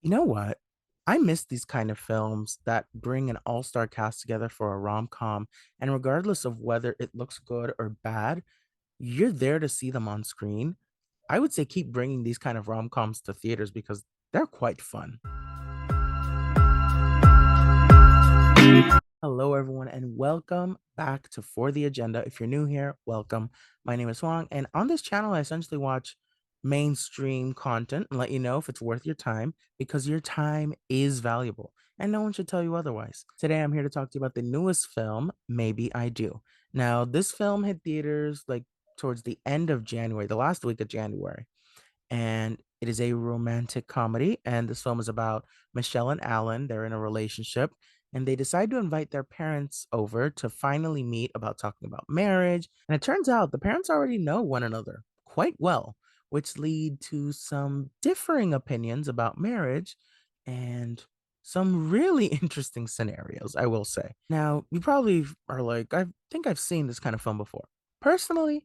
You know what? I miss these kind of films that bring an all-star cast together for a rom-com, and regardless of whether it looks good or bad, you're there to see them on screen. I would say keep bringing these kind of rom-coms to theaters because they're quite fun. Hello, everyone, and welcome back to For the Agenda. If you're new here, welcome. My name is Huang, and on this channel, I essentially watch mainstream content and let you know if it's worth your time because your time is valuable, and no one should tell you otherwise. Today, I'm here to talk to you about the newest film, Maybe I Do. Now, this film hit theaters like towards the end of January, the last week of January, and it is a romantic comedy. And this film is about Michelle and Alan. They're in a relationship, and they decide to invite their parents over to finally meet about talking about marriage. And it turns out the parents already know one another quite well, which lead to some differing opinions about marriage and some really interesting scenarios, I will say. Now, you probably are like, I think I've seen this kind of film before. Personally,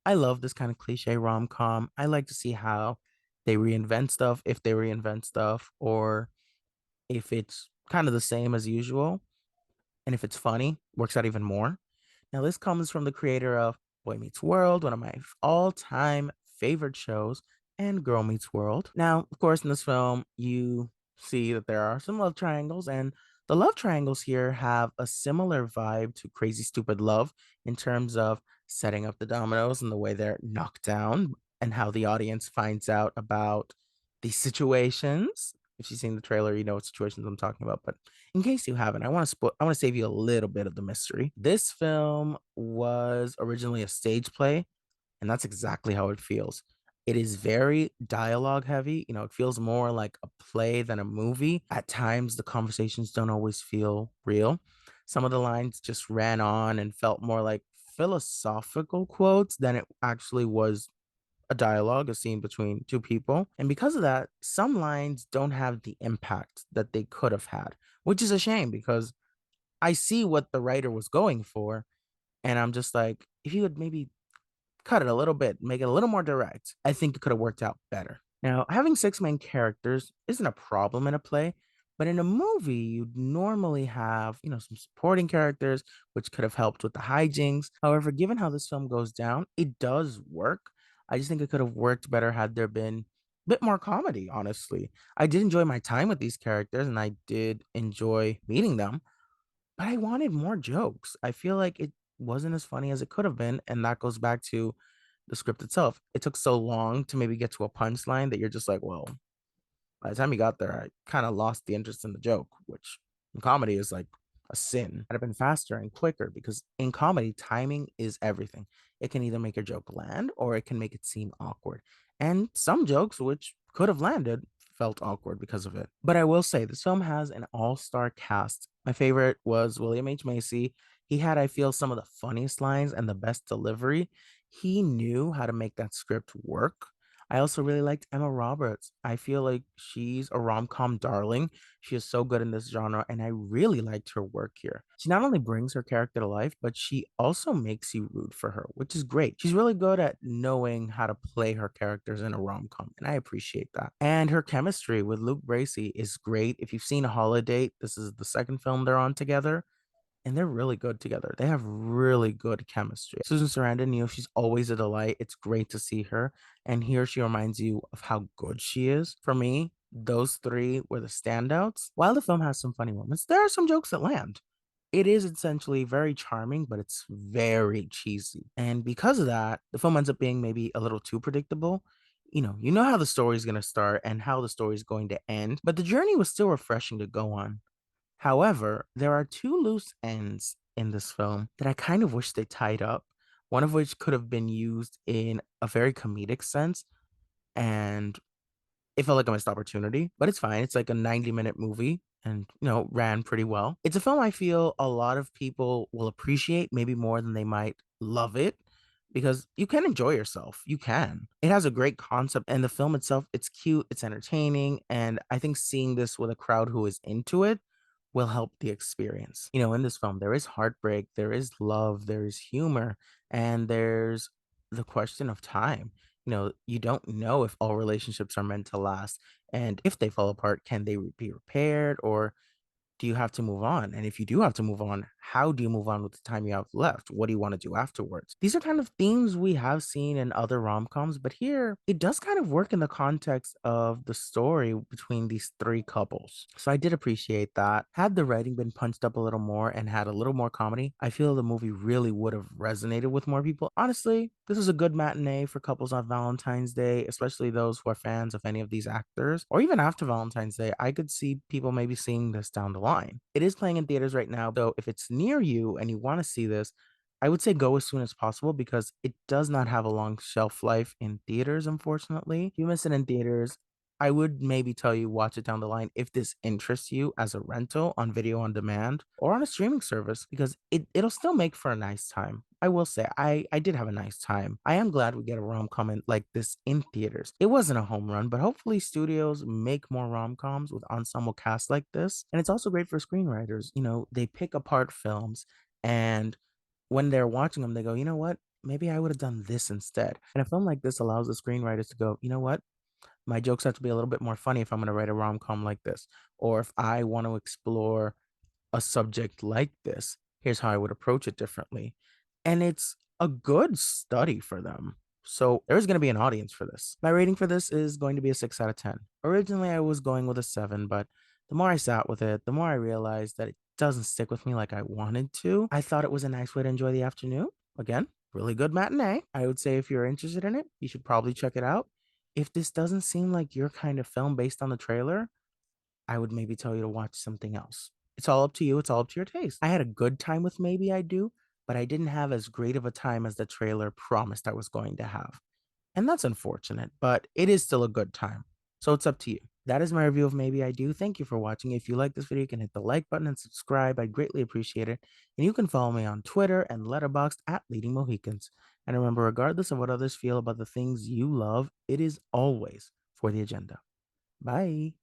I love this kind of cliche rom-com. I like to see how they reinvent stuff, if they reinvent stuff, or if it's kind of the same as usual. And if it's funny, works out even more. Now, this comes from the creator of Boy Meets World, one of my all-time favorite shows, and Girl Meets World. Now, of course, in this film, you see that there are some love triangles, and the love triangles here have a similar vibe to Crazy Stupid Love in terms of setting up the dominoes and the way they're knocked down, and how the audience finds out about these situations. If you've seen the trailer, you know what situations I'm talking about. But in case you haven't, I want to save you a little bit of the mystery. This film was originally a stage play, and that's exactly how it feels. It is very dialogue heavy. You know, it feels more like a play than a movie. At times, the conversations don't always feel real. Some of the lines just ran on and felt more like philosophical quotes than it actually was a dialogue, a scene between two people. And because of that, some lines don't have the impact that they could have had, which is a shame because I see what the writer was going for. And I'm just like, if you would maybe cut it a little bit, make it a little more direct, I think it could have worked out better. Now, having six main characters isn't a problem in a play, but in a movie, you'd normally have, some supporting characters, which could have helped with the hijinks. However, given how this film goes down, it does work. I just think it could have worked better had there been a bit more comedy, honestly. I did enjoy my time with these characters and I did enjoy meeting them, but I wanted more jokes. I feel like it wasn't as funny as it could have been, and that goes back to the script itself. It took so long to maybe get to a punchline that you're just like, well, by the time you got there, I kind of lost the interest in the joke, which in comedy is like a sin. I'd have been faster and quicker because in comedy, timing is everything. It can either make a joke land or it can make it seem awkward. And some jokes, which could have landed, felt awkward because of it. But I will say, this film has an all star cast. My favorite was William H. Macy. He had, I feel, some of the funniest lines and the best delivery. He knew how to make that script work. I also really liked Emma Roberts. I feel like she's a rom-com darling. She is so good in this genre, and I really liked her work here. She not only brings her character to life, but she also makes you root for her, which is great. She's really good at knowing how to play her characters in a rom-com, and I appreciate that. And her chemistry with Luke Bracey is great. If you've seen Holiday, this is the second film they're on together and they're really good together. They have really good chemistry. Susan Sarandon, she's always a delight. It's great to see her. And here she reminds you of how good she is. For me, those three were the standouts. While the film has some funny moments, there are some jokes that land. It is essentially very charming, but it's very cheesy. And because of that, the film ends up being maybe a little too predictable. You know how the story is going to start and how the story is going to end, but the journey was still refreshing to go on. However, there are two loose ends in this film that I kind of wish they tied up, one of which could have been used in a very comedic sense, and it felt like a missed opportunity, but it's fine. It's like a 90-minute movie and, ran pretty well. It's a film I feel a lot of people will appreciate, maybe more than they might love it, because you can enjoy yourself. You can. It has a great concept, and the film itself, it's cute, it's entertaining, and I think seeing this with a crowd who is into it will help the experience. In this film, there is heartbreak, there is love, there is humor, and there's the question of time. You don't know if all relationships are meant to last. And if they fall apart, can they be repaired, or do you have to move on? And if you do have to move on, how do you move on with the time you have left? What do you want to do afterwards? These are kind of themes we have seen in other rom-coms, but here it does kind of work in the context of the story between these three couples. So I did appreciate that. Had the writing been punched up a little more and had a little more comedy, I feel the movie really would have resonated with more people. Honestly, this is a good matinee for couples on Valentine's Day, especially those who are fans of any of these actors. Or even after Valentine's Day, I could see people maybe seeing this down the line. It is playing in theaters right now, so if it's near you and you want to see this, I would say go as soon as possible because it does not have a long shelf life in theaters, unfortunately. If you miss it in theaters, I would maybe tell you watch it down the line if this interests you as a rental on video on demand or on a streaming service because it'll still make for a nice time. I will say I did have a nice time. I am glad we get a rom-com like this in theaters. It wasn't a home run, but hopefully studios make more rom-coms with ensemble casts like this. And it's also great for screenwriters. They pick apart films and when they're watching them, they go, you know what? Maybe I would have done this instead. And a film like this allows the screenwriters to go, you know what? My jokes have to be a little bit more funny if I'm going to write a rom com like this. Or if I want to explore a subject like this, here's how I would approach it differently. And it's a good study for them. So there's going to be an audience for this. My rating for this is going to be a 6 out of 10. Originally, I was going with a 7, but the more I sat with it, the more I realized that it doesn't stick with me like I wanted to. I thought it was a nice way to enjoy the afternoon. Again, really good matinee. I would say if you're interested in it, you should probably check it out. If this doesn't seem like your kind of film based on the trailer, I would maybe tell you to watch something else. It's all up to you. It's all up to your taste. I had a good time with Maybe I Do, but I didn't have as great of a time as the trailer promised I was going to have. And that's unfortunate, but it is still a good time. So it's up to you. That is my review of Maybe I Do. Thank you for watching. If you like this video, you can hit the like button and subscribe. I'd greatly appreciate it. And you can follow me on Twitter and Letterboxd at Leading Mohicans. And remember, regardless of what others feel about the things you love, it is always for the agenda. Bye.